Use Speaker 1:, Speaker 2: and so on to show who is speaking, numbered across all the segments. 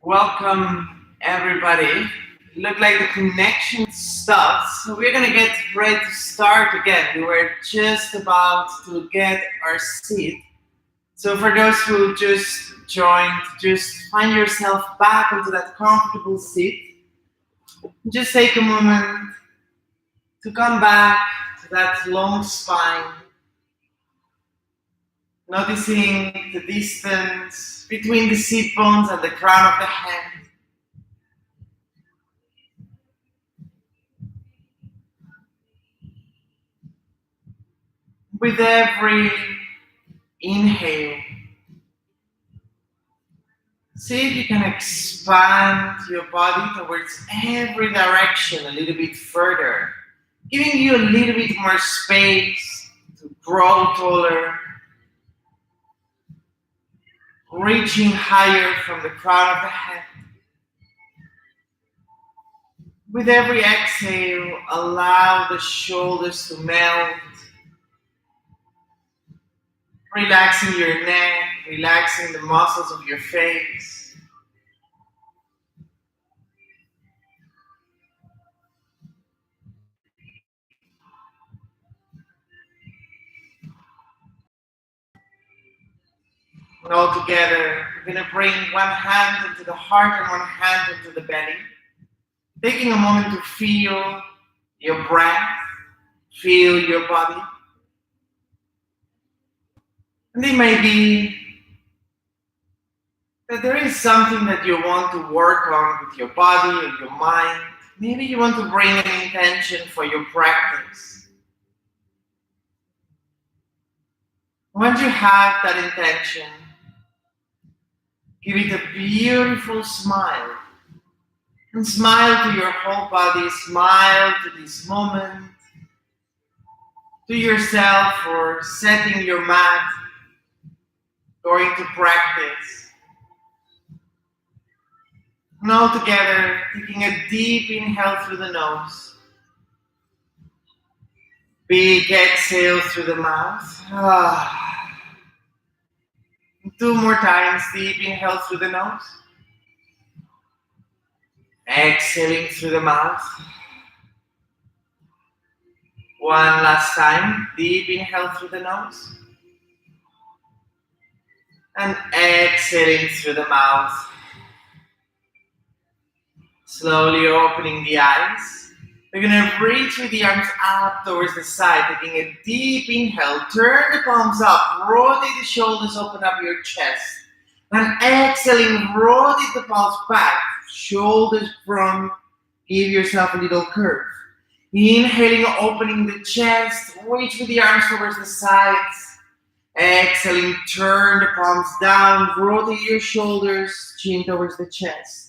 Speaker 1: Welcome, everybody. Look like the connection stopped, so we're gonna get ready to start again. We were just about to get our seat. So, for those who just joined, just find yourself back into that comfortable seat. Just take a moment to come back to that long spine, noticing the distance between the seat bones and the crown of the head. With every inhale, see if you can expand your body towards every direction a little bit further, giving you a little bit more space to grow taller, reaching higher from the crown of the head. With every exhale, allow the shoulders to melt, relaxing your neck, relaxing the muscles of your face. And all together, we're going to bring one hand into the heart and one hand into the belly. Taking a moment to feel your breath, feel your body. And it may be that there is something that you want to work on with your body or your mind. Maybe you want to bring an intention for your practice. Once you have that intention, give it a beautiful smile. And smile to your whole body, smile to this moment, to yourself for setting your mat, going to practice. And all together, taking a deep inhale through the nose, big exhale through the mouth. Two more times, deep inhale through the nose, exhaling through the mouth. One last time, deep inhale through the nose. And exhaling through the mouth. Slowly opening the eyes. We're going to reach with the arms up towards the side, taking a deep inhale. Turn the palms up, rotate the shoulders, open up your chest. And exhaling, rotate the palms back, shoulders front, give yourself a little curve. Inhaling, opening the chest, reach with the arms towards the sides. Exhaling, turn the palms down, rotate your shoulders, chin towards the chest.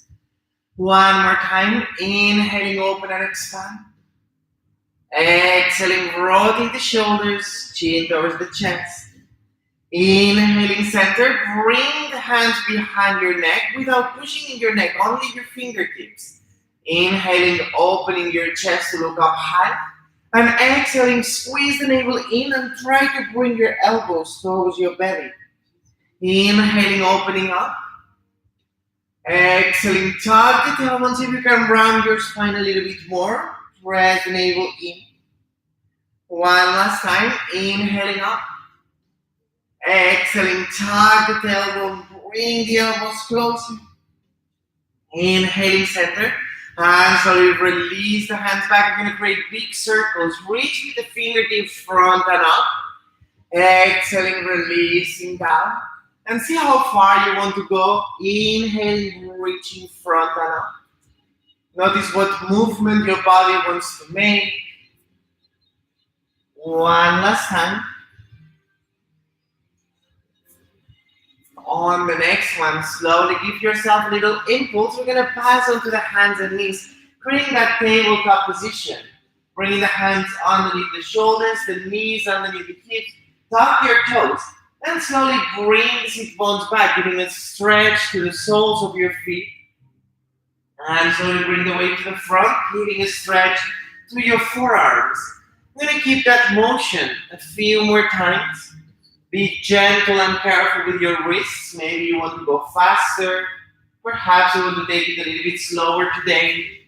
Speaker 1: One more time, inhaling, open and expand. Exhaling, rotate the shoulders, chin towards the chest. Inhaling, center, bring the hands behind your neck without pushing in your neck, only your fingertips. Inhaling, opening your chest to look up high. And exhaling, squeeze the navel in and try to bring your elbows towards your belly. Inhaling, opening up. Exhaling, tuck the tailbone, see if you can round your spine a little bit more. Press the navel in. One last time, inhaling up. Exhaling, tuck the tailbone, bring the elbows closer. Inhaling, center. And slowly release the hands back. We're going to create big circles. Reach with the fingertips front and up. Exhaling, releasing down. And see how far you want to go. Inhaling, reaching front and up. Notice what movement your body wants to make. One last time. On the next one, slowly give yourself a little impulse. We're going to pass onto the hands and knees, creating that tabletop position. Bringing the hands underneath the shoulders, the knees underneath the hips. Tuck your toes. And slowly bring the sit bones back, giving a stretch to the soles of your feet. And slowly bring the weight to the front, giving a stretch to your forearms. I'm going to keep that motion a few more times. Be gentle and careful with your wrists. Maybe you want to go faster. Perhaps you want to take it a little bit slower today.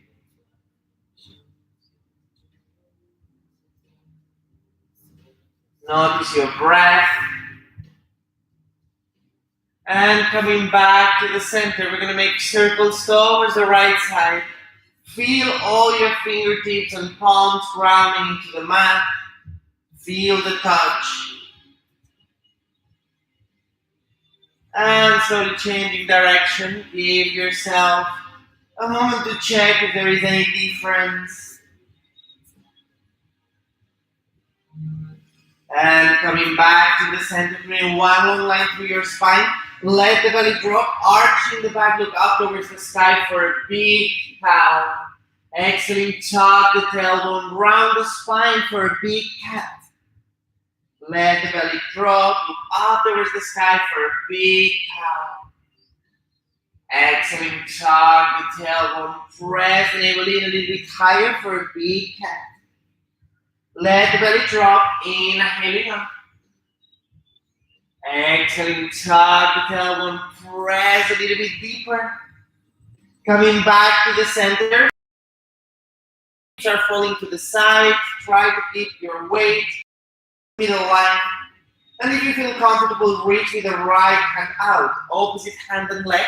Speaker 1: Notice your breath. And coming back to the center, we're going to make circles towards the right side. Feel all your fingertips and palms grounding into the mat. Feel the touch. And slowly changing direction. Give yourself a moment to check if there is any difference. And coming back to the center, bring one long line through your spine. Let the belly drop, arching the back, look up towards the sky for a big cow. Exhaling, tuck the tailbone, round the spine for a big cat. Let the belly drop, look up towards the sky for a big cow. Exhaling, tuck the tailbone, press the navel in a little bit higher for a big cat. Let the belly drop, inhaling up. Exhaling, tuck the tailbone, press a little bit deeper. Coming back to the center. Hips are falling to the side. Try to keep your weight middle line. And if you feel comfortable, reach with the right hand out. Opposite hand and leg.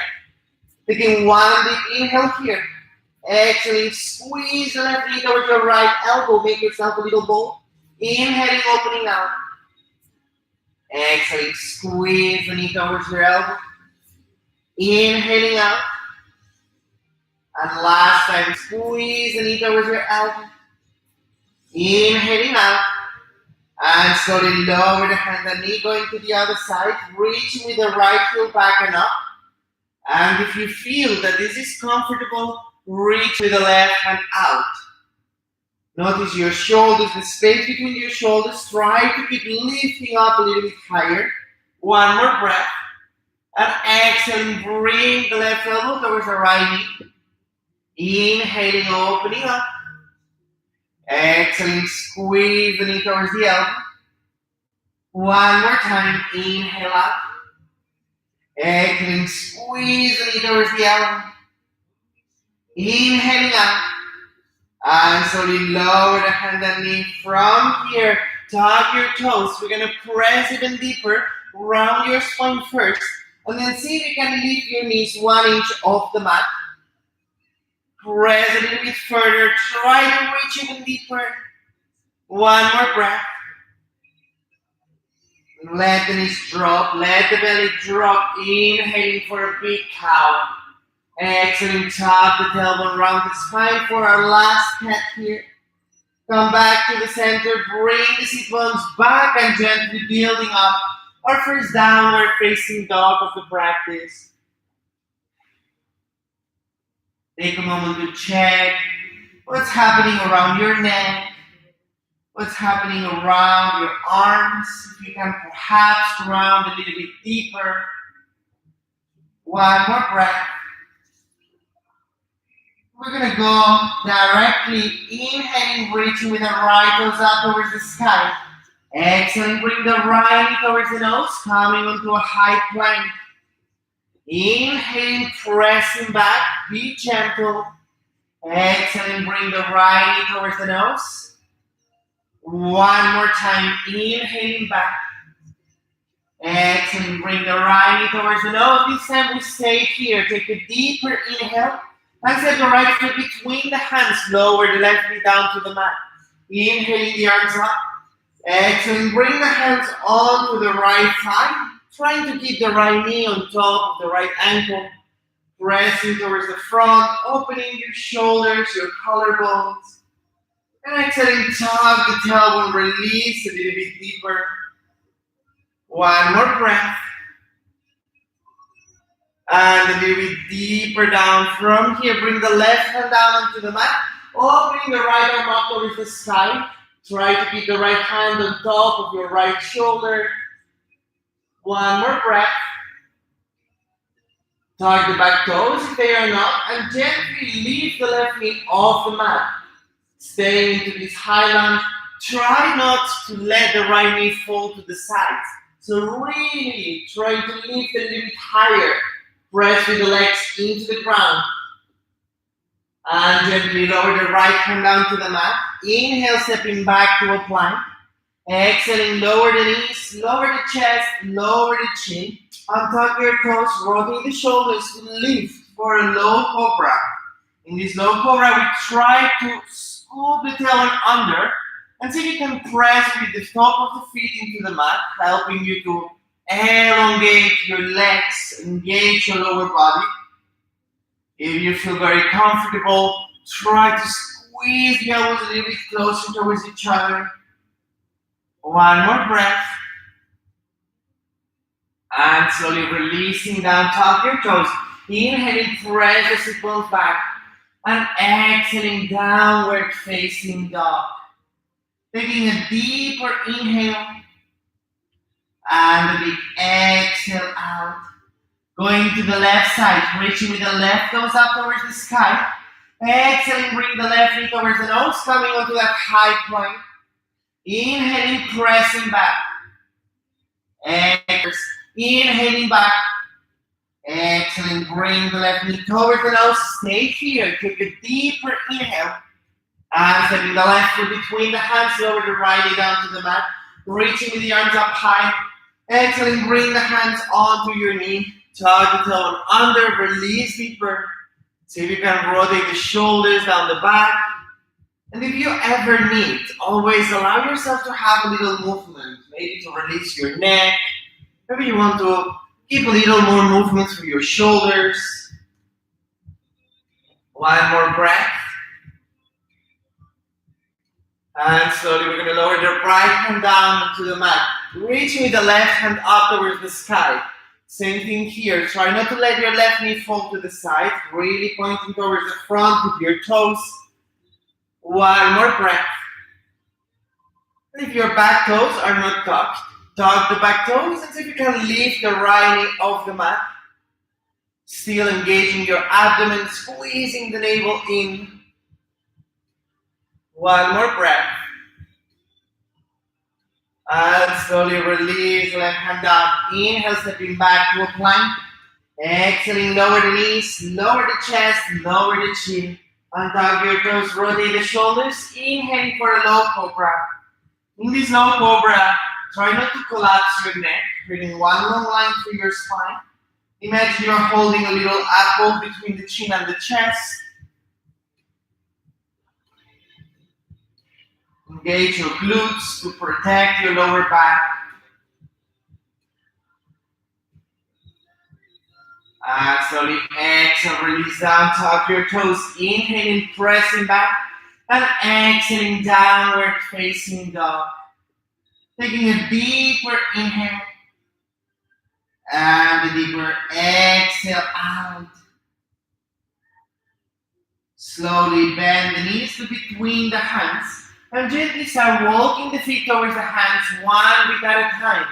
Speaker 1: Taking one deep inhale here. Exhaling, squeeze the left knee towards your right elbow. Make yourself a little ball. Inhaling, opening out. Exhaling, squeeze the knee towards your elbow. Inhaling out. And last time, squeeze the knee towards your elbow. Inhaling out. And slowly lower the hand and knee, going to the other side. Reaching with the right heel back and up. And if you feel that this is comfortable, reach with the left hand out. Notice your shoulders, the space between your shoulders. Try to keep lifting up a little bit higher. One more breath. And exhaling, bring the left elbow towards the right knee. Inhaling, opening up. Exhaling, squeeze the knee towards the elbow. One more time, inhale up. Exhaling, squeeze the knee towards the elbow. Inhaling up. And slowly lower the hand and knee from here. Tuck your toes. We're going to press even deeper. Round your spine first. And then see if you can lift your knees 1 inch off the mat. Press a little bit further. Try to reach even deeper. One more breath. Let the knees drop. Let the belly drop. Inhaling for a big cow. Exhaling, tuck the tailbone round the spine for our last cat here. Come back to the center. Bring the sit bones back and gently building up our first downward facing dog of the practice. Take a moment to check what's happening around your neck, what's happening around your arms. If you can perhaps ground a little bit deeper. One more breath. We're going to go directly inhaling, reaching with the right toes up towards the sky. Exhaling, bring the right knee towards the nose, coming onto a high plank. Inhaling, pressing back, be gentle. Exhaling, bring the right knee towards the nose. One more time, inhaling back. Exhaling, bring the right knee towards the nose. This time we stay here. Take a deeper inhale. And set the right foot between the hands. Lower the left knee down to the mat. Inhaling the arms up. Exhaling, bring the hands onto the right thigh. Trying to keep the right knee on top of the right ankle. Pressing towards the front. Opening your shoulders, your collarbones. And exhaling, tuck the tailbone. Release a little bit deeper. One more breath. And a little bit deeper down from here. Bring the left hand down onto the mat. Opening the right arm up towards the sky. Try to keep the right hand on top of your right shoulder. One more breath. Tuck the back toes if they are not. And gently lift the left knee off the mat. Stay into this high lunge. Try not to let the right knee fall to the sides. So really try to lift a little bit higher. Press with the legs into the ground. And gently lower the right hand down to the mat. Inhale, stepping back to a plank. Exhaling, lower the knees, lower the chest, lower the chin. Untuck your toes, rotate the shoulders to lift for a low cobra. In this low cobra, we try to scoop the tailbone under and see if you can press with the top of the feet into the mat, helping you to elongate your legs, engage your lower body. If you feel very comfortable, try to squeeze the elbows a little bit closer towards each other. One more breath. And slowly releasing down, tuck your toes. Inhaling, press the sit bones back. And exhaling, downward facing dog. Taking a deeper inhale. And a big exhale out. Going to the left side, reaching with the left toes up towards the sky. Exhaling, bring the left knee towards the nose, coming onto that high plank. Inhaling, pressing back. Exhaling, inhaling back. Exhaling, bring the left knee towards the nose. Stay here. Take a deeper inhale. And stepping the left foot between the hands, lower the right knee down to the mat. Reaching with the arms up high. Exhaling, bring the hands onto your knee. Tuck the tailbone under, release deeper. See if you can rotate the shoulders down the back. And if you ever need, always allow yourself to have a little movement, maybe to release your neck. Maybe you want to keep a little more movement through your shoulders. One more breath. And slowly we're going to lower the right hand down to the mat. Reaching with the left hand up towards the sky. Same thing here. Try not to let your left knee fall to the side. Really pointing towards the front with your toes. One more breath. And if your back toes are not tucked, tuck the back toes and see if you can lift the right knee off the mat. Still engaging your abdomen, squeezing the navel in. One more breath. And slowly release, left hand down. Inhale, stepping back to a plank. Exhaling, lower the knees, lower the chest, lower the chin. Untuck your toes, rotate the shoulders. Inhaling for a low cobra. In this low cobra, try not to collapse your neck. Creating one long line through your spine. Imagine you're holding a little apple between the chin and the chest. Engage your glutes to protect your lower back. And slowly exhale, release down, tuck your toes. Inhaling, pressing back. And exhaling, downward facing dog. Taking a deeper inhale. And a deeper exhale out. Slowly bend the knees to between the hands. And gently start walking the feet towards the hands, one beat at a time.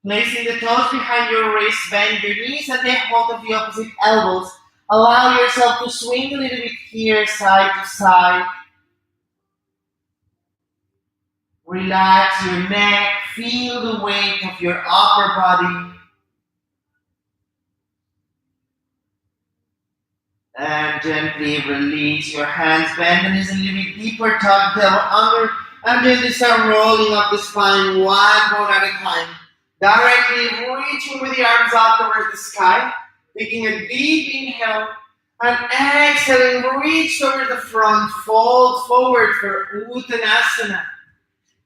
Speaker 1: Placing the toes behind your wrists, bend your knees and take hold of the opposite elbows. Allow yourself to swing a little bit here, side to side. Relax your neck, feel the weight of your upper body. And gently release your hands, bend the knees a little bit deeper, tuck the tailbone under, and gently start rolling up the spine, one bone at a time. Directly reaching with the arms out towards the sky, taking a deep inhale, and exhaling, reach towards the front, fold forward for Uttanasana.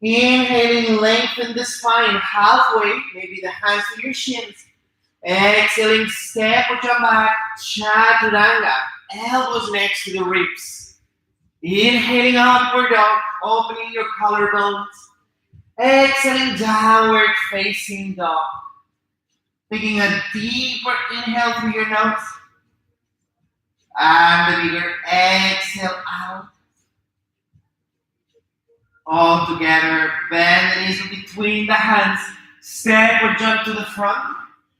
Speaker 1: Inhaling, lengthen the spine halfway, maybe the hands to your shins. Exhaling, step or jump back, Chaturanga, elbows next to the ribs. Inhaling, upward dog, opening your collarbones. Exhaling, downward facing dog. Taking a deeper inhale through your nose. And a bigger exhale out. All together, bend the knees between the hands. Step or jump to the front.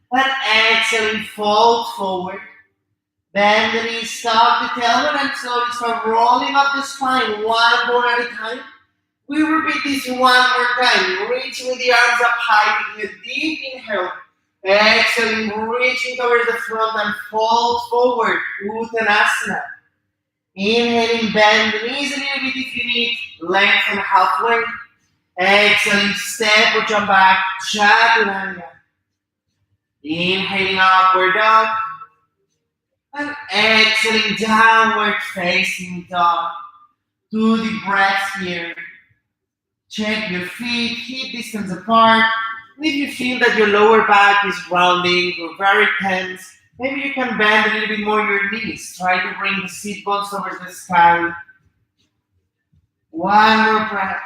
Speaker 1: And exhaling, fold forward. Bend the knees, stop the tailbone, and slowly start rolling up the spine, one bone at a time. We repeat this one more time. Reaching with the arms up high, taking a deep inhale. Exhaling, reaching towards the front and fold forward, Uttanasana. Inhaling, bend the knees a little bit if you need, lengthen halfway. Exhaling, step or jump back, Chaturanga. Inhaling, upward dog. And exhaling, downward facing dog. 2 deep breaths here. Check your feet, hip distance apart. If you feel that your lower back is rounding or very tense, maybe you can bend a little bit more your knees. Try to bring the sit bones towards the sky. One more breath.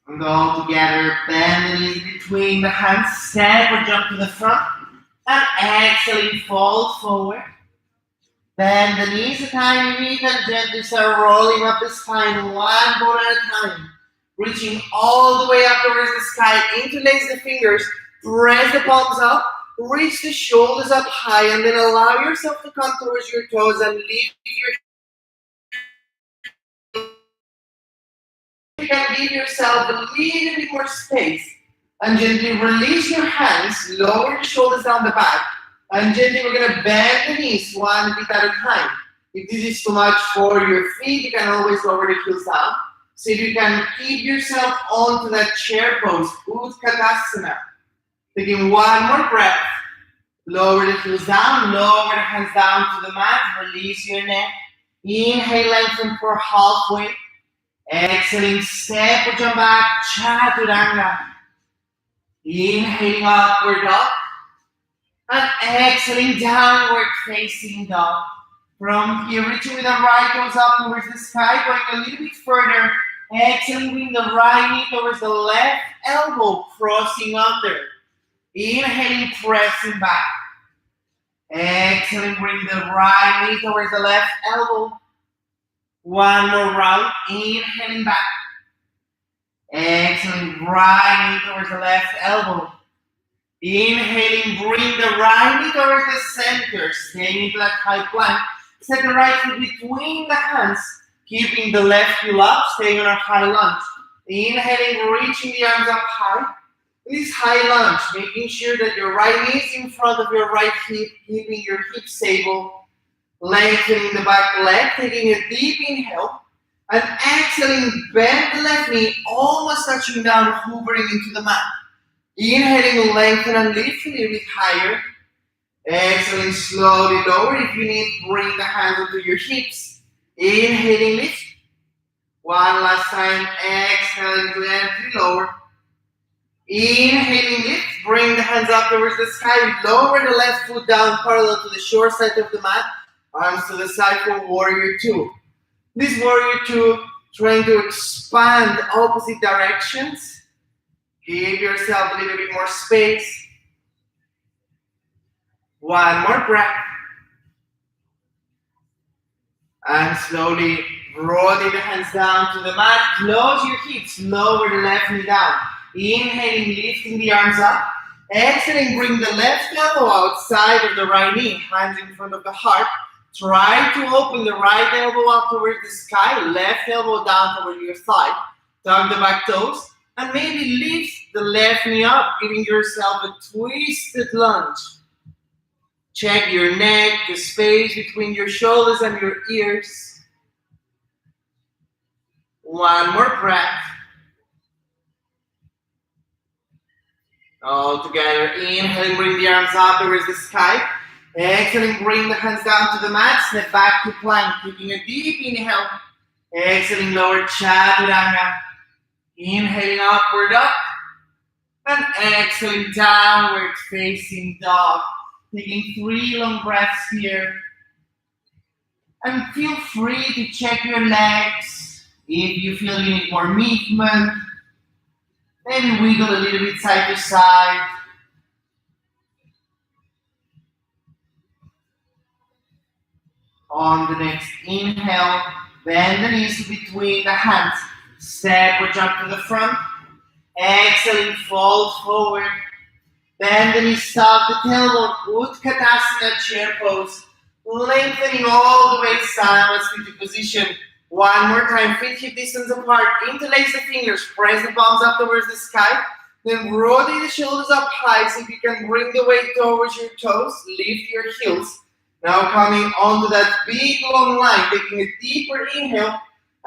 Speaker 1: And all together, bend the knees between the hands, step or jump to the front. And exhaling, fold forward. Bend the knees a tiny bit and gently start rolling up the spine one bone at a time. Reaching all the way up towards the sky, interlace the fingers, press the palms up, reach the shoulders up high, and then allow yourself to come towards your toes and lift your. You can give yourself a little bit more space and gently release your hands, lower the shoulders down the back, and gently we're going to bend the knees one bit at a time. If this is too much for your feet, you can always lower the heels down. So if you can keep yourself onto that chair pose, Utkatasana. Taking one more breath. Lower the heels down, lower the hands down to the mat, release your neck. Inhale, lengthen for halfway. Exhaling, step or jump back, Chaturanga. Inhaling, upward dog. And exhaling, downward facing dog. From here, reaching with the right toes up towards the sky, going a little bit further. Exhaling, bring the right knee towards the left elbow, crossing under. Inhaling, pressing back. Exhaling, bring the right knee towards the left elbow. One more round. Inhaling back. Exhaling, right knee towards the left elbow. Inhaling, bring the right knee towards the center, staying into that high plank. Set the right foot between the hands, keeping the left heel up, staying on a high lunge. Inhaling, reaching the arms up high. This high lunge, making sure that your right knee is in front of your right hip, keeping your hip stable. Lengthening the back leg, taking a deep inhale. And exhaling, bend the left knee, almost touching down, hovering into the mat. Inhaling, lengthen and lift a little bit higher. Exhaling, slowly lower. If you need, bring the hands onto your hips. Inhaling, lift. One last time. Exhaling, gently lower. Inhaling, lift. Bring the hands up towards the sky. Lower the left foot down parallel to the short side of the mat. Arms to the side for Warrior 2. This Warrior 2, trying to expand opposite directions. Give yourself a little bit more space. One more breath. And slowly rotate the hands down to the mat. Close your hips. Lower the left knee down. Inhaling, lifting the arms up. Exhaling, bring the left elbow outside of the right knee. Hands in front of the heart. Try to open the right elbow up towards the sky. Left elbow down toward your thigh. Tuck the back toes. And maybe lift the left knee up, giving yourself a twisted lunge. Check your neck, the space between your shoulders and your ears. One more breath. All together, inhaling, bring the arms up towards the sky. Exhaling, bring the hands down to the mat. Step back to plank, taking a deep inhale. Exhaling, lower Chaturanga. Inhaling, upward up. And exhaling, downward facing dog. Taking 3 long breaths here. And feel free to check your legs. If you feel you need more movement, maybe wiggle a little bit side to side. On the next inhale, bend the knees between the hands. Step or jump to the front. Exhaling, fold forward. Bend the knees, stop the tailbone. Utkatasana, chair pose. Lengthening all the way sideways into position. One more time, feet hip distance apart. Interlace the fingers. Press the palms up towards the sky. Then rotate the shoulders up high so you can bring the weight towards your toes. Lift your heels. Now coming onto that big long line, taking a deeper inhale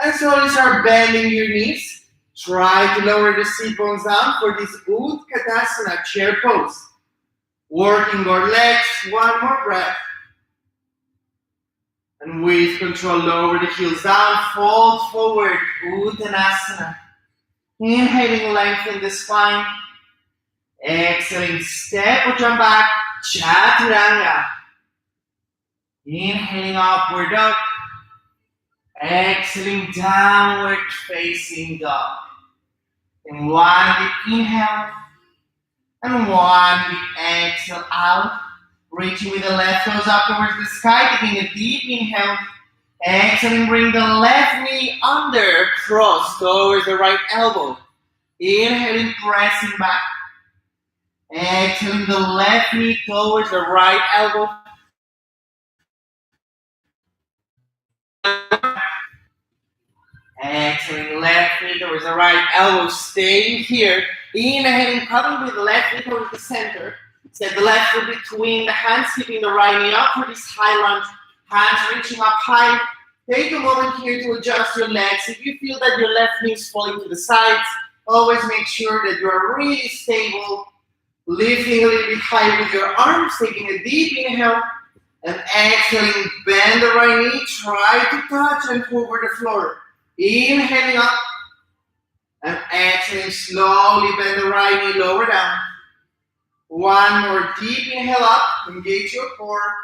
Speaker 1: and slowly start bending your knees. Try to lower the sit bones down for this Utkatasana chair pose. Working our legs, one more breath. And with control, lower the heels down, fold forward, Uttanasana. Inhaling, lengthen the spine. Exhaling, step or jump back, Chaturanga. Inhaling, upward dog. Exhaling, downward facing dog. And one deep inhale. And one deep exhale out. Reaching with the left toes up towards the sky. Taking a deep inhale. Exhaling, bring the left knee under. Cross towards the right elbow. Inhaling, pressing back. Exhaling, the left knee towards the right elbow. Exhaling, left knee towards the right elbow. Staying here. Inhaling, coming with the left knee towards the center. Set the left foot between the hands, keeping the right knee up for this high lunge. Hands reaching up high. Take a moment here to adjust your legs. If you feel that your left knee is falling to the sides, always make sure that you are really stable. Lifting a little bit high with your arms, taking a deep inhale. And exhaling, bend the right knee. Try to touch and hover the floor. Inhaling up. And exhaling, slowly bend the right knee, lower down. One more deep inhale up, engage your core.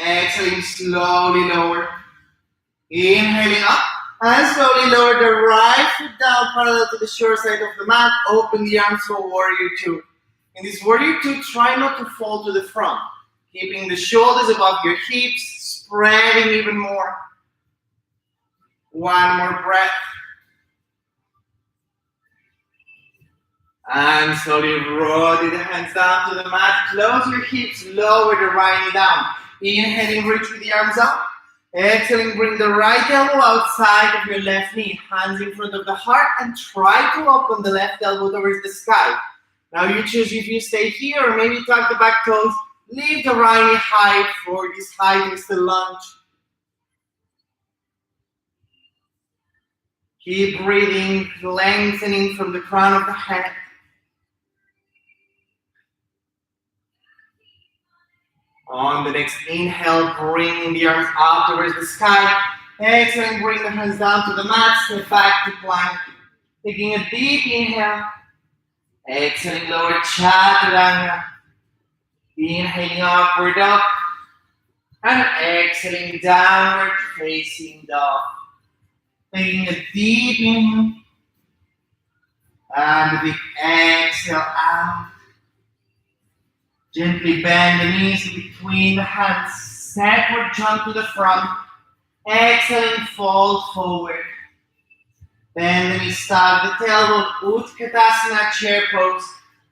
Speaker 1: Exhaling, slowly lower. Inhaling up, and slowly lower the right foot down parallel to the short side of the mat. Open the arms for Warrior 2. In this Warrior 2, try not to fall to the front. Keeping the shoulders above your hips, spreading even more. One more breath. And slowly rotate the hands down to the mat. Close your hips, lower the right knee down. Inhaling, reach with the arms up. Exhaling, bring the right elbow outside of your left knee. Hands in front of the heart and try to open the left elbow towards the sky. Now you choose if you stay here or maybe tuck the back toes. Leave the right knee high for this high twisted lunge. Keep breathing, lengthening from the crown of the head. On the next inhale, bring the arms up towards the sky. Exhaling, bring the hands down to the mat. Step back to plank. Taking a deep inhale. Exhaling, lower Chaturanga. Inhaling, upward dog. And exhaling, downward facing dog. Taking a deep inhale. And a big exhale out. Gently bend the knees between the hands. Backward jump to the front. Exhaling, fold forward. Bend the knees, start the tailbone. Utkatasana chair pose.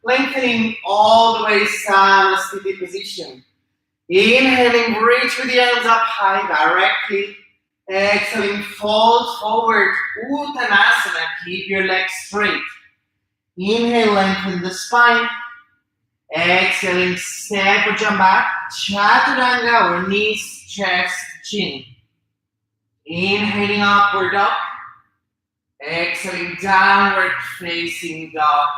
Speaker 1: Lengthening all the way down the steady position. Inhaling, reach with the arms up high directly. Exhaling, fold forward. Uttanasana. Keep your legs straight. Inhale, lengthen the spine. Exhaling, step or jump back. Chaturanga or knees, chest, chin. Inhaling, upward dog. Exhaling, downward facing dog.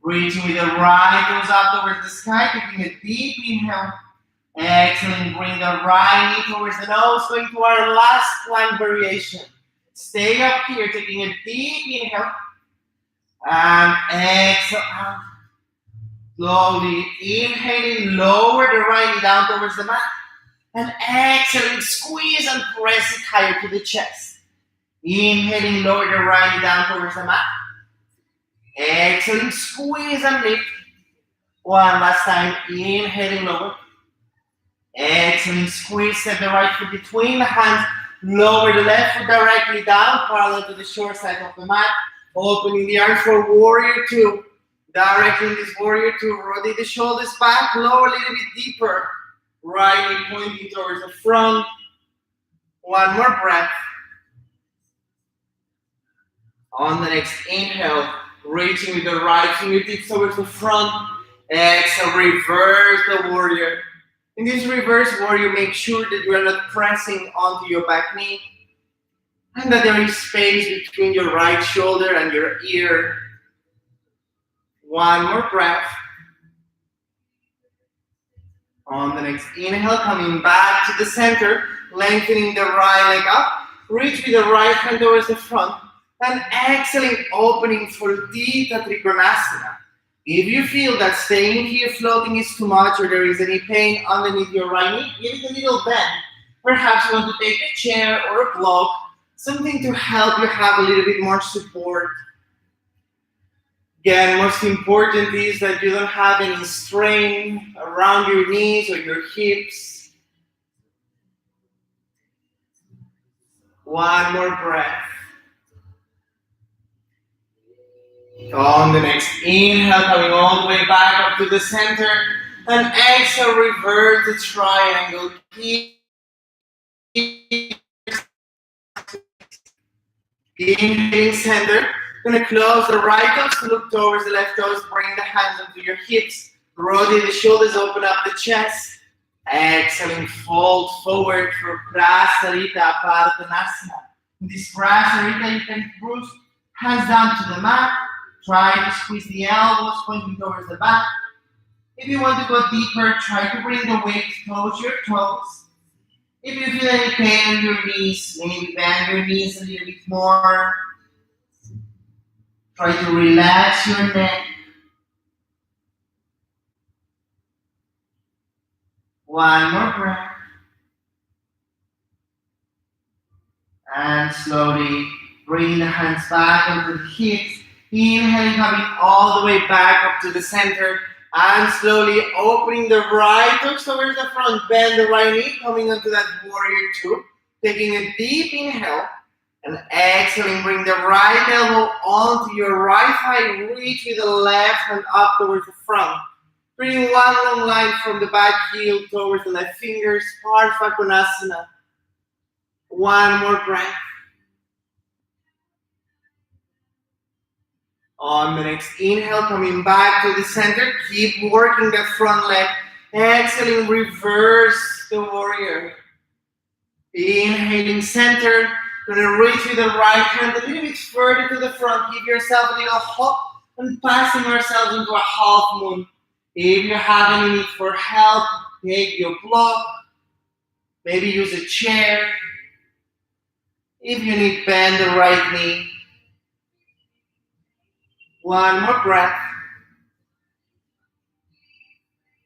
Speaker 1: Reaching with the right toes up towards the sky. Taking a deep inhale. Exhaling, bring the right knee towards the nose. Going to our last plank variation. Stay up here, taking a deep inhale. And exhale out. Slowly inhaling, lower the right knee down towards the mat. And exhaling, squeeze and press it higher to the chest. Inhaling, lower the right knee down towards the mat. Exhaling, squeeze and lift. One last time, inhaling, lower. Exhaling, squeeze, set the right foot between the hands. Lower the left foot directly down, parallel to the short side of the mat. Opening the arms for Warrior 2. Directly in this Warrior 2, rotate the shoulders back, lower a little bit deeper. Right knee pointing towards the front. One more breath. On the next inhale, reaching with the right fingertips towards the front. Exhale, reverse the warrior. In this reverse warrior, make sure that you are not pressing onto your back knee and that there is space between your right shoulder and your ear. One more breath. On the next inhale, coming back to the center, lengthening the right leg up. Reach with the right hand towards the front. And exhaling, opening for Dita Trikonasana. If you feel that staying here floating is too much or there is any pain underneath your right knee, give it a little bend. Perhaps you want to take a chair or a block, something to help you have a little bit more support. Again, most important is that you don't have any strain around your knees or your hips. One more breath. On the next inhale, coming all the way back up to the center, and exhale, reverse the triangle. Inhaling center. Gonna close the right toes, look towards the left toes, bring the hands onto your hips, rotate the shoulders, open up the chest. Exhaling, fold forward for Prasarita Padottanasana. In this Prasarita, you can bruise hands down to the mat. Try to squeeze the elbows, pointing towards the back. If you want to go deeper, try to bring the weight towards your toes. If you feel any pain in your knees, maybe bend your knees a little bit more. Try to relax your neck. One more breath. And slowly bring the hands back onto the hips. Inhaling, coming all the way back up to the center. And slowly opening the right toes towards the front. Bend the right knee, coming onto that warrior two. Taking a deep inhale. And exhaling, bring the right elbow onto your right thigh. Reach with the left hand up towards the front. Bring one long line from the back heel towards the left fingers. Partha Konasana. One more breath. On the next inhale, coming back to the center, keep working that front leg. Exhaling, reverse the warrior. Inhaling center, gonna reach with the right hand a little bit further to the front. Give yourself a little hop and passing ourselves into a half moon. If you have any need for help, take your block. Maybe use a chair. If you need, bend the right knee. One more breath.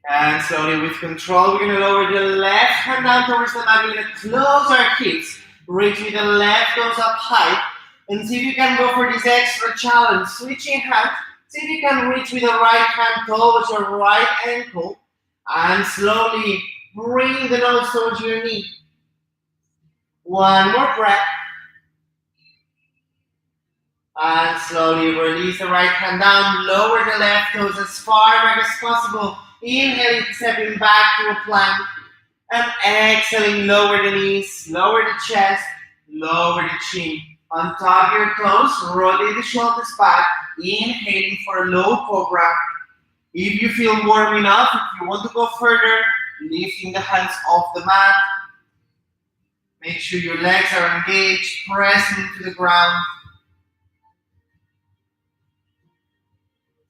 Speaker 1: And slowly with control, we're going to lower the left hand down towards the mat. We're going to close our hips. Reach with the left toes up high. And see if you can go for this extra challenge. Switching hands. See if you can reach with the right hand towards your right ankle. And slowly bring the nose towards your knee. One more breath. And slowly release the right hand down. Lower the left toes as far back as possible. Inhaling, stepping back to a plank. And exhaling, lower the knees, lower the chest, lower the chin. On top of your toes, rotate the shoulders back. Inhaling for a low cobra. If you feel warm enough, if you want to go further, lifting the hands off the mat. Make sure your legs are engaged, pressing to the ground.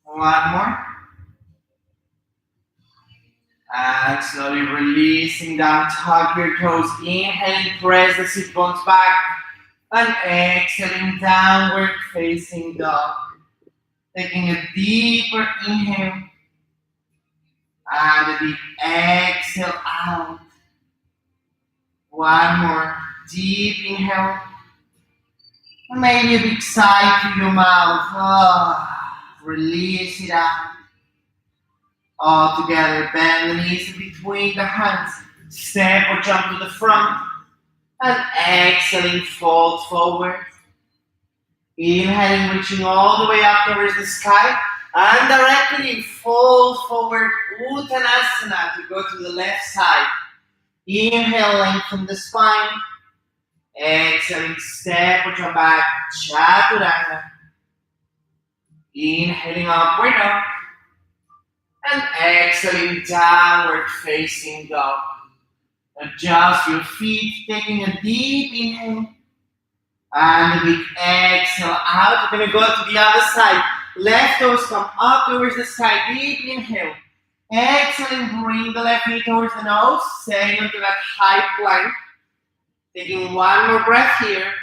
Speaker 1: One more. And slowly releasing down, tuck your toes. Inhaling, press the sit bones back. And exhaling, downward facing dog. Taking a deeper inhale. And a deep exhale out. One more deep inhale. And maybe a big sigh through your mouth. Release it out. All together, bend the knees between the hands. Step or jump to the front. And exhaling, fold forward. Inhaling, reaching all the way up towards the sky. And directly fold forward, Uttanasana, to go to the left side. Inhale, lengthen the spine. Exhaling, step or jump back, Chaturanga. Inhaling upward up. And exhaling downward facing dog. Adjust your feet, taking a deep inhale. And a big exhale out. We're going to go to the other side. Left toes come up towards the sky. Deep inhale. Exhaling, bring the left knee towards the nose. Staying into that high plank. Taking one more breath here.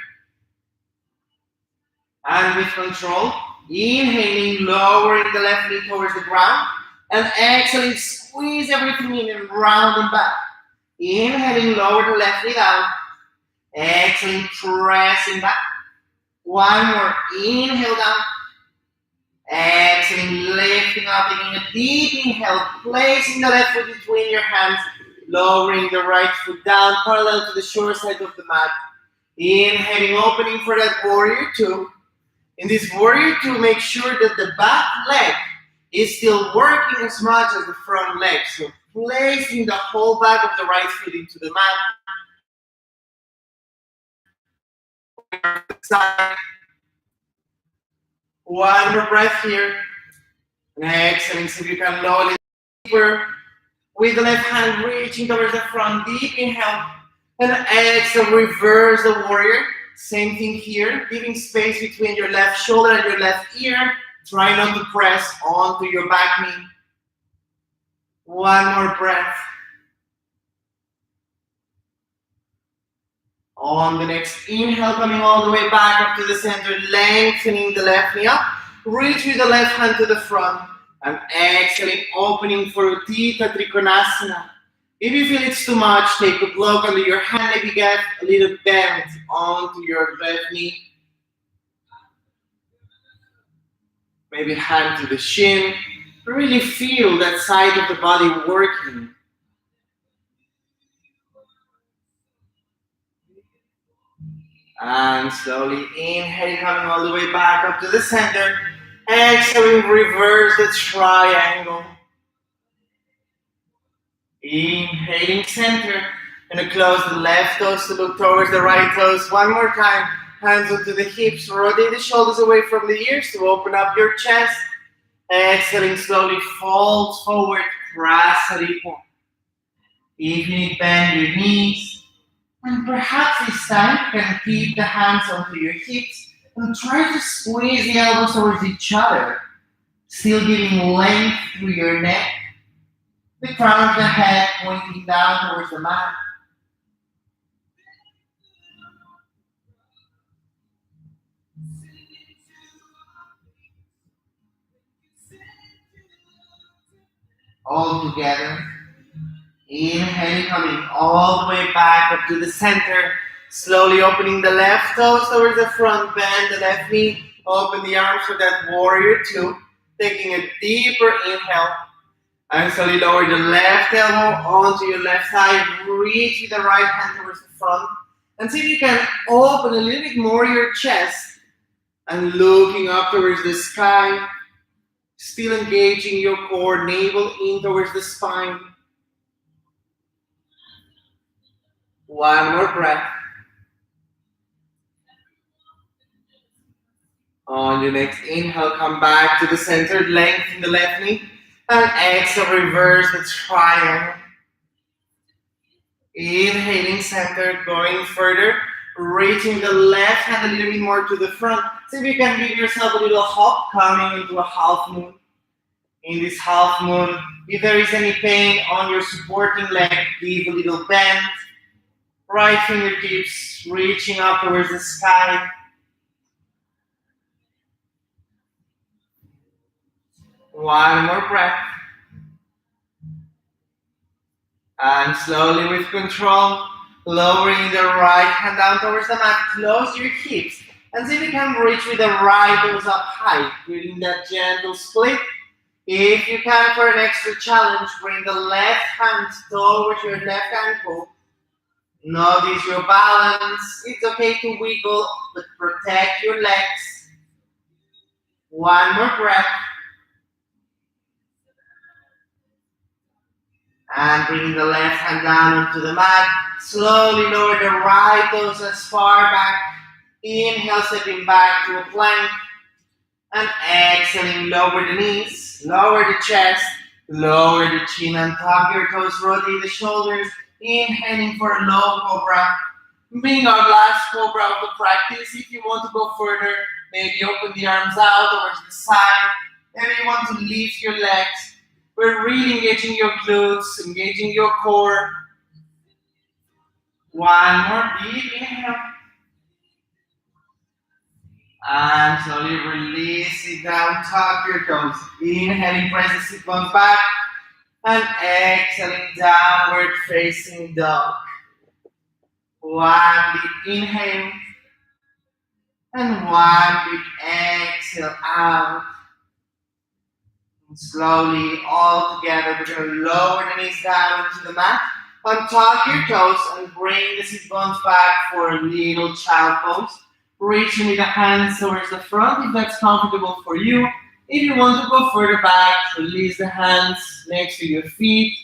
Speaker 1: And with control, inhaling, lowering the left knee towards the ground. And exhaling, squeeze everything in and rounding back. Inhaling, lower the left knee down. Exhaling, pressing back. One more, inhale down. Exhaling, lifting up, taking a deep inhale, placing the left foot between your hands, lowering the right foot down, parallel to the short side of the mat. Inhaling, opening for that warrior two. In this warrior two, make sure that the back leg is still working as much as the front leg. So placing the whole back of the right foot into the mat. One more breath here. And exhaling, so you can lower it deeper. With the left hand reaching towards the front, deep inhale. And exhale, reverse the warrior. Same thing here, giving space between your left shoulder and your left ear. Try not to press onto your back knee. One more breath. On the next inhale, coming all the way back up to the center, lengthening the left knee up. Reach with the left hand to the front. And exhaling, opening for Utthita Trikonasana. If you feel it's too much, take a block under your hand, maybe get a little bend onto your left knee. Maybe hand to the shin. Really feel that side of the body working. And slowly inhaling, coming all the way back up to the center. Exhaling, reverse the triangle. Inhaling, center. Gonna close the left toes to look towards the right toes. One more time. Hands onto the hips. Rotate the shoulders away from the ears to open up your chest. Exhaling, slowly fold forward. Prasarita. If you need, bend your knees. And perhaps this time you can keep the hands onto your hips and try to squeeze the elbows towards each other. Still giving length through your neck. The crown of the head pointing down towards the mat. All together. Inhaling, coming all the way back up to the center. Slowly opening the left toes towards the front, bend the left knee. Open the arms for that warrior two. Taking a deeper inhale. And slowly lower the left elbow onto your left thigh. Reach with the right hand towards the front. And see if you can open a little bit more your chest. And looking up towards the sky. Still engaging your core, navel in towards the spine. One more breath. On your next inhale, come back to the center, lengthen the left knee. And exhale, reverse the triangle. Inhaling, center, going further. Reaching the left hand a little bit more to the front. See if you can give yourself a little hop, coming into a half moon. In this half moon, if there is any pain on your supporting leg, give a little bend. Right fingertips reaching up towards the sky. One more breath. And slowly with control, lowering the right hand down towards the mat. Close your hips. And see if you can reach with the right toes up high. Creating that gentle split. If you can, for an extra challenge, bring the left hand towards your left ankle. Notice your balance. It's okay to wiggle, but protect your legs. One more breath. And bring the left hand down onto the mat. Slowly lower the right toes as far back. Inhale, stepping back to a plank. And exhaling, lower the knees, lower the chest, lower the chin, and tap your toes, rotate the shoulders. Inhaling for a low cobra. Being our last cobra of the practice. If you want to go further, maybe open the arms out towards the side. Maybe you want to lift your legs. We're really engaging your glutes, engaging your core. One more deep inhale. And slowly release it down, tuck your toes. Inhaling, press the sit bones back. And exhaling, downward facing dog. One big inhale. And one big exhale out. And slowly, all together, we're going to lower the knees down into the mat. Untuck your toes and bring the sit bones back for a little child pose. Reaching with the hands towards the front if that's comfortable for you. If you want to go further back, release the hands next to your feet.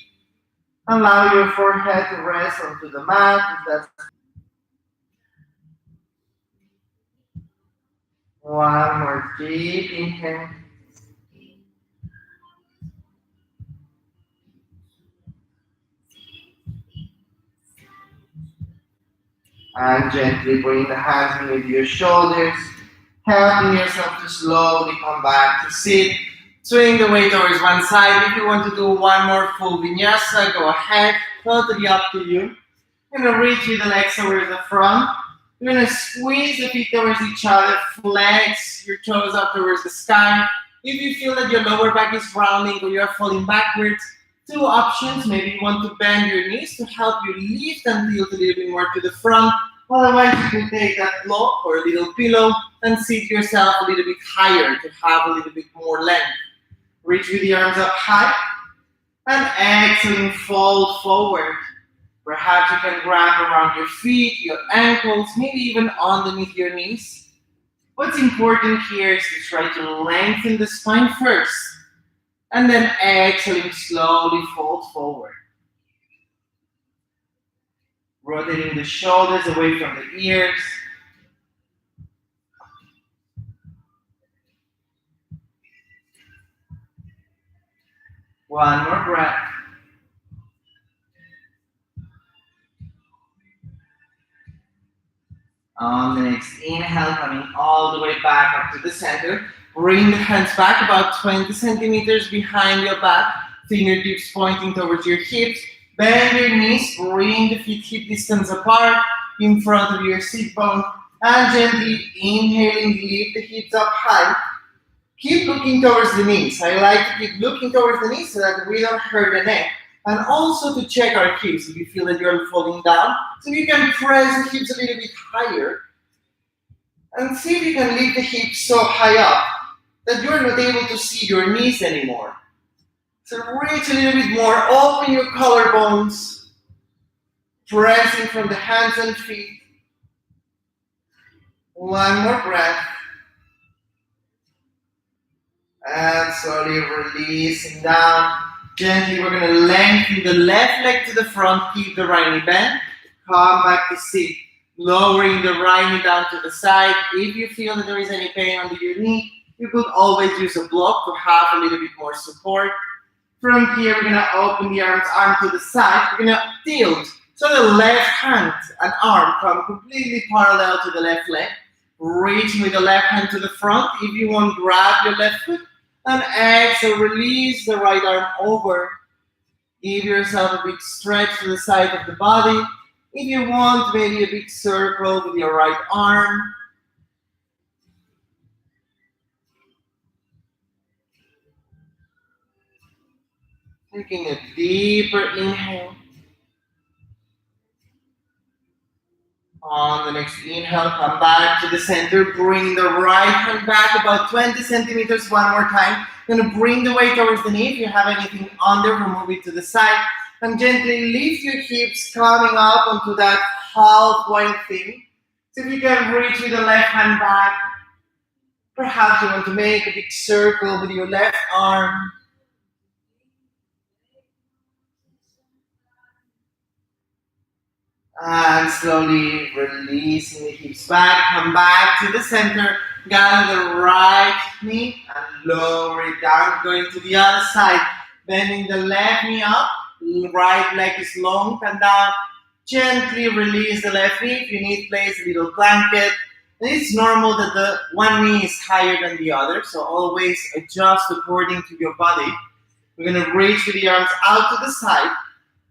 Speaker 1: Allow your forehead to rest onto the mat if that's. One more deep inhale. And gently bring the hands beneath your shoulders, helping yourself to slowly come back to sit. Swing the weight towards one side. If you want to do one more full vinyasa, go ahead. Totally up to you. You're going to reach with the legs towards the front. You're going to squeeze the feet towards each other, flex your toes up towards the sky. If you feel that your lower back is rounding or you're falling backwards, two options. Maybe you want to bend your knees to help you lift and tilt a little bit more to the front. Otherwise, you can take that block or a little pillow and sit yourself a little bit higher to have a little bit more length. Reach with the arms up high and exhaling, fold forward. Perhaps you can grab around your feet, your ankles, maybe even underneath your knees. What's important here is to try to lengthen the spine first, and then exhaling, slowly fold forward. Rotating the shoulders away from the ears. One more breath. On the next inhale, coming all the way back up to the center. Bring the hands back about 20 centimeters behind your back. Fingertips pointing towards your hips. Bend your knees. Bring the feet hip distance apart in front of your sit bone. And gently inhaling, lift the hips up high. Keep looking towards the knees. I like to keep looking towards the knees so that we don't hurt the neck. And also to check our hips if you feel that you're falling down. So you can press the hips a little bit higher. And see if you can lift the hips so high up that you're not able to see your knees anymore. So reach a little bit more, open your collarbones, pressing from the hands and feet. One more breath. And slowly releasing down. Gently, we're going to lengthen the left leg to the front, keep the right knee bent. Come back to sit. Lowering the right knee down to the side. If you feel that there is any pain under your knee, you could always use a block to have a little bit more support. From here, we're going to open the arm to the side. We're going to tilt. So the left hand and arm come completely parallel to the left leg. Reaching with the left hand to the front. If you want, grab your left foot. And exhale, release the right arm over. Give yourself a big stretch to the side of the body. If you want, maybe a big circle with your right arm. Taking a deeper inhale. On the next inhale, come back to the center. Bring the right hand back about 20 centimeters one more time. You're going to bring the weight towards the knee. If you have anything under, remove it to the side. And gently lift your hips, coming up onto that halfway thing. So if you can reach with the left hand back. Perhaps you want to make a big circle with your left arm. And slowly releasing the hips back. Come back to the center. Gather the right knee and lower it down. Going to the other side. Bending the left knee up. Right leg is long and down. Gently release the left knee. If you need, place a little blanket. And it's normal that the one knee is higher than the other, so always adjust according to your body. We're going to reach with the arms out to the side,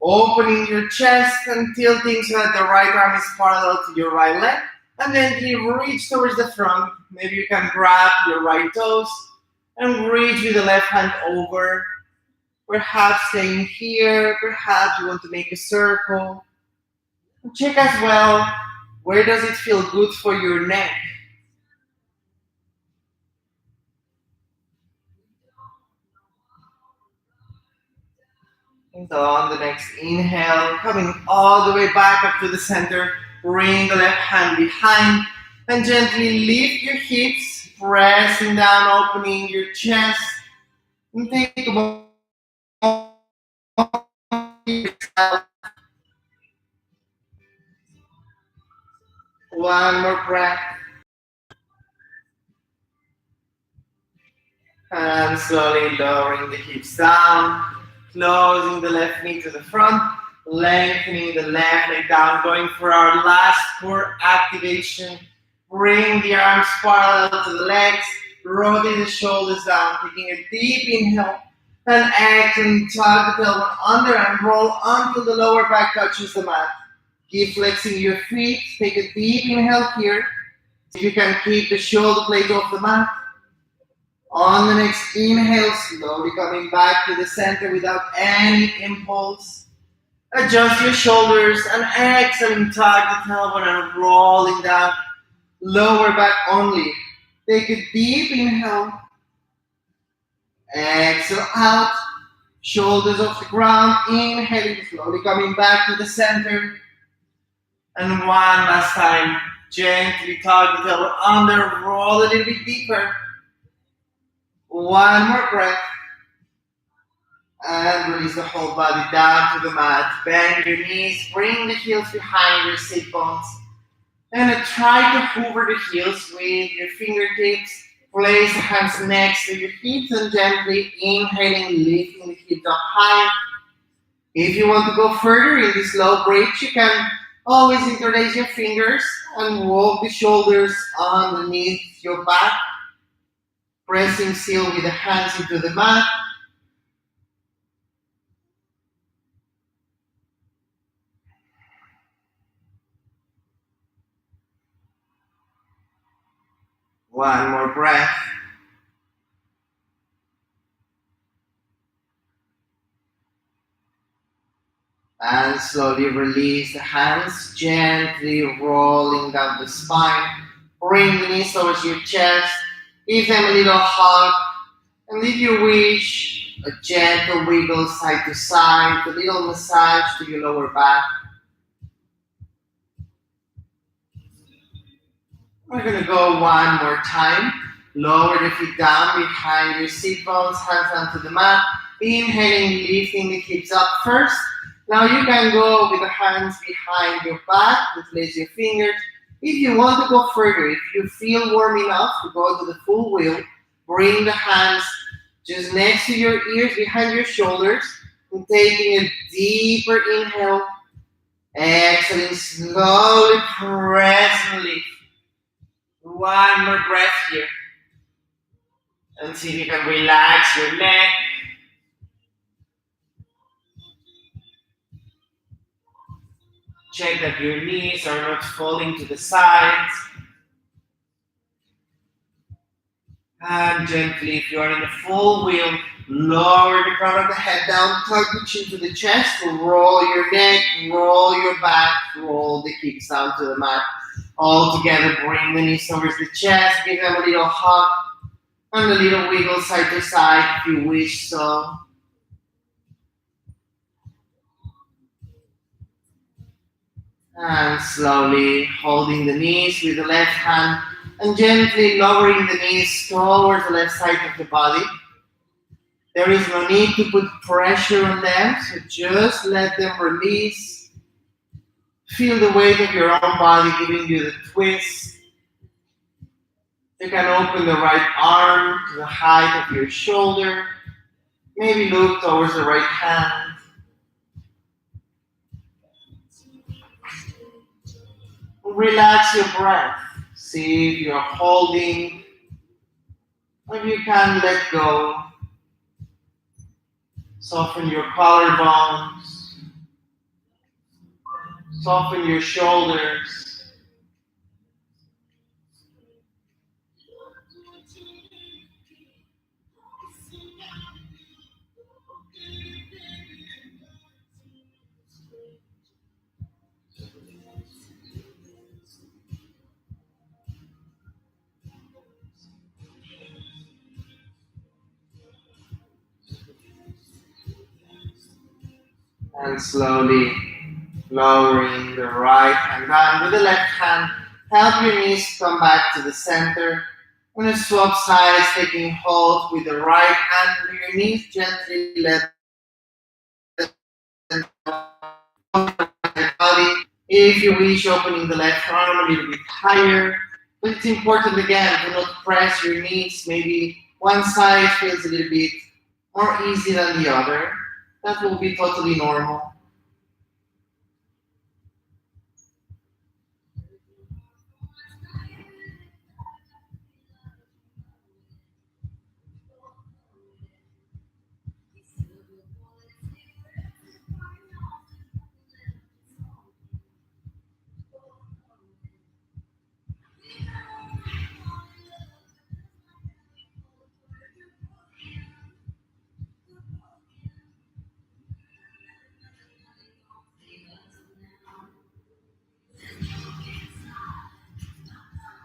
Speaker 1: opening your chest and tilting so that the right arm is parallel to your right leg. And then you reach towards the front. Maybe you can grab your right toes and reach with the left hand over. Perhaps staying here, perhaps you want to make a circle. Check as well, where does it feel good for your neck? And on the next inhale, coming all the way back up to the center, bring the left hand behind and gently lift your hips, pressing down, opening your chest. And take a moment. One more breath. And slowly lowering the hips down, closing the left knee to the front, lengthening the left leg down, going for our last core activation. Bring the arms parallel to the legs, rotate the shoulders down, taking a deep inhale, and exhaling, tug the tailbone under and roll until the lower back touches the mat. Keep flexing your feet, take a deep inhale here. If you can keep the shoulder blades off the mat. On the next inhale, slowly coming back to the center without any impulse. Adjust your shoulders and exhaling, tug the tailbone and rolling down. Lower back only. Take a deep inhale. Exhale out. Shoulders off the ground. Inhaling, slowly coming back to the center. And one last time. Gently tug the tailbone under. Roll a little bit deeper. One more breath. And release the whole body down to the mat. Bend your knees. Bring the heels behind your sit bones. And try to hover the heels with your fingertips. Place the hands next to your hips and gently inhaling, lifting the hips up high. If you want to go further in this low bridge, you can always interlace your fingers and walk the shoulders underneath your back. Pressing still with the hands into the mat. One more breath. And slowly release the hands, gently rolling down the spine. Bring the knees towards your chest. Give them a little hug. And if you wish, a gentle wiggle side to side, a little massage to your lower back. We're going to go one more time. Lower the feet down behind your sit bones, hands down to the mat. Inhaling, lifting the hips up first. Now you can go with the hands behind your back, place your fingers. If you want to go further, if you feel warm enough to go to the full wheel, bring the hands just next to your ears, behind your shoulders, and taking a deeper inhale. Exhaling, slowly press and lift. One more breath here. And see if you can relax your neck. Check that your knees are not falling to the sides. And gently, if you are in the full wheel, lower the crown of the head down, tuck the chin to the chest, roll your neck, roll your back, roll the hips down to the mat. All together, bring the knees towards the chest, give them a little hug, and a little wiggle side to side if you wish so. And slowly holding the knees with the left hand and gently lowering the knees towards the left side of the body. There is no need to put pressure on them, so just let them release. Feel the weight of your own body giving you the twist. You can open the right arm to the height of your shoulder. Maybe look towards the right hand. Relax your breath. See if you're holding or if you can let go. Soften your collarbones. Soften your shoulders. And slowly lowering the right hand down with the left hand. Help your knees come back to the center. I'm going to swap sides, taking hold with the right hand under your knees. Gently let them down the body. If you wish, opening the left arm a little bit higher. But it's important again to not press your knees. Maybe one side feels a little bit more easy than the other. That will be totally normal.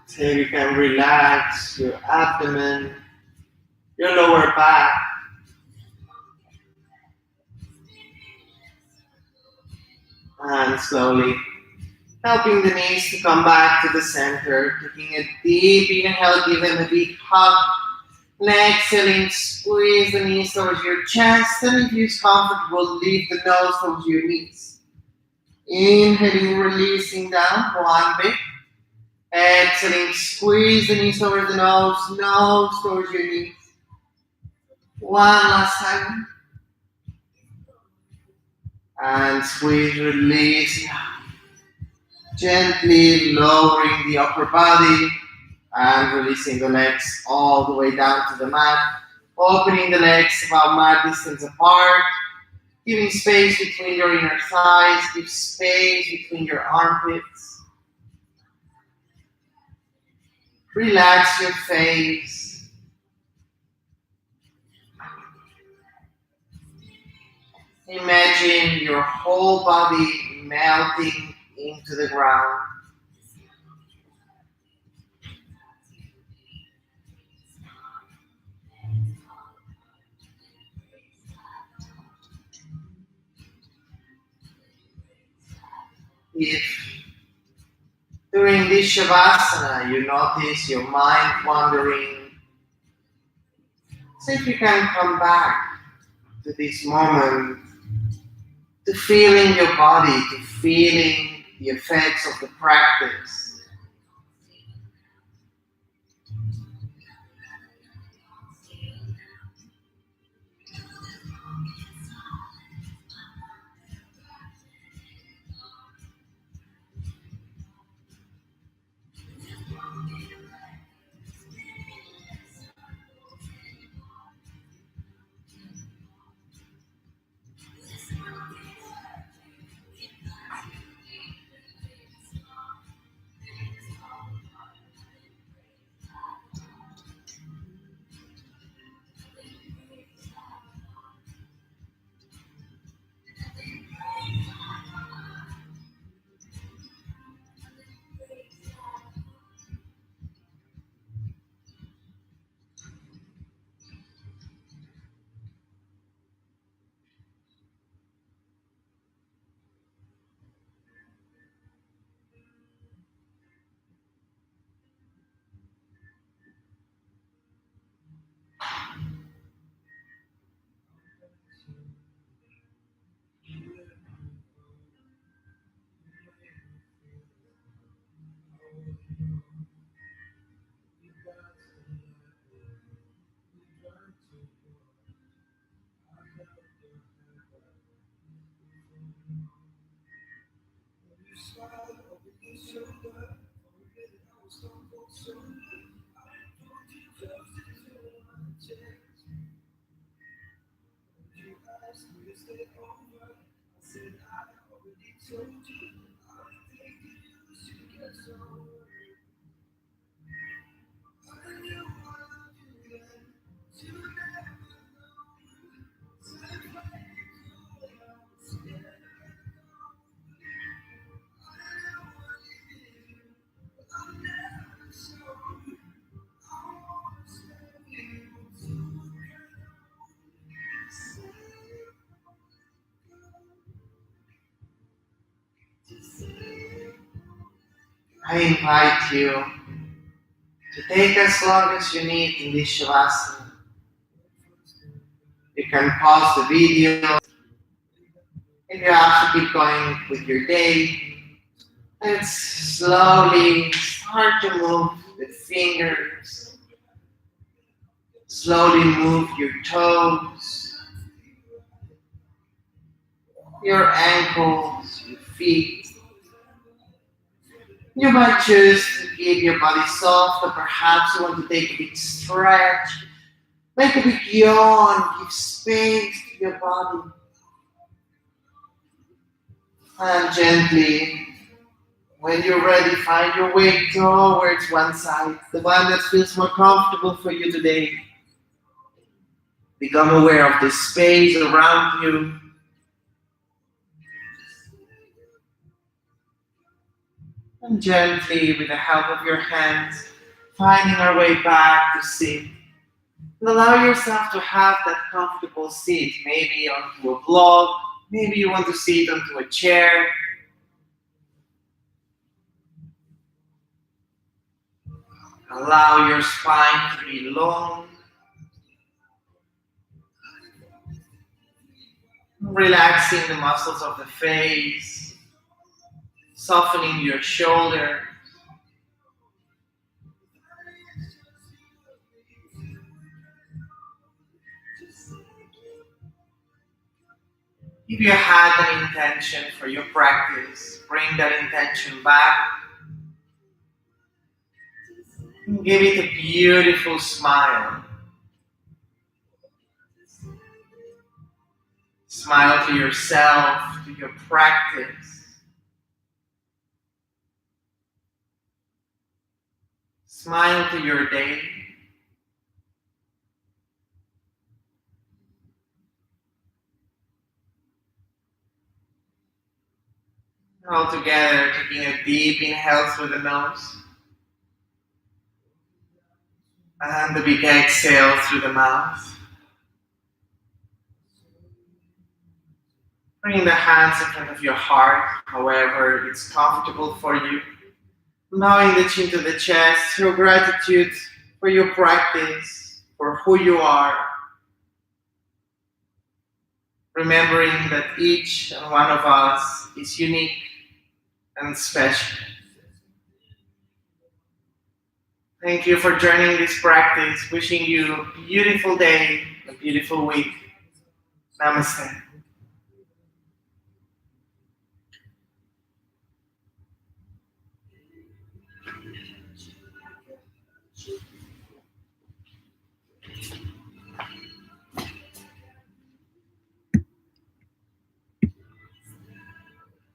Speaker 1: So you can relax your abdomen, your lower back, and slowly helping the knees to come back to the center. Taking a deep inhale, give them a big hug. And exhaling, squeeze the knees towards your chest, and if it's comfortable, lift the nose towards your knees. Inhaling, releasing down, one bit. Exhaling, squeeze the knees towards the nose towards your knees. One last time. And squeeze, release. Gently lowering the upper body and releasing the legs all the way down to the mat. Opening the legs about mat distance apart. Giving space between your inner thighs. Give space between your armpits. Relax your face. Imagine your whole body melting into the ground. If during this Shavasana you notice your mind wandering, see if you can come back to this moment, to feeling your body, to feeling the effects of the practice. I invite you to take as long as you need in this Shavasana. You can pause the video and you have to keep going with your day. Let's slowly start to move the fingers. Slowly move your toes, your ankles, your feet. You might choose to keep your body soft, or perhaps you want to take a big stretch. Make a big yawn, give space to your body. And gently, when you're ready, find your way towards one side, the one that feels more comfortable for you today. Become aware of the space around you. And gently, with the help of your hands, finding our way back to sit. And allow yourself to have that comfortable seat, maybe onto a block, maybe you want to sit onto a chair. Allow your spine to be long. Relaxing the muscles of the face, softening your shoulder. If you had an intention for your practice, bring that intention back. And give it a beautiful smile. Smile to yourself, to your practice. Smile to your day. All together, taking a deep inhale through the nose. And a big exhale through the mouth. Bring the hands in front of your heart, however it's comfortable for you. Bowing the chin to the chest, show gratitude for your practice, for who you are. Remembering that each and one of us is unique and special. Thank you for joining this practice. Wishing you a beautiful day, a beautiful week. Namaste.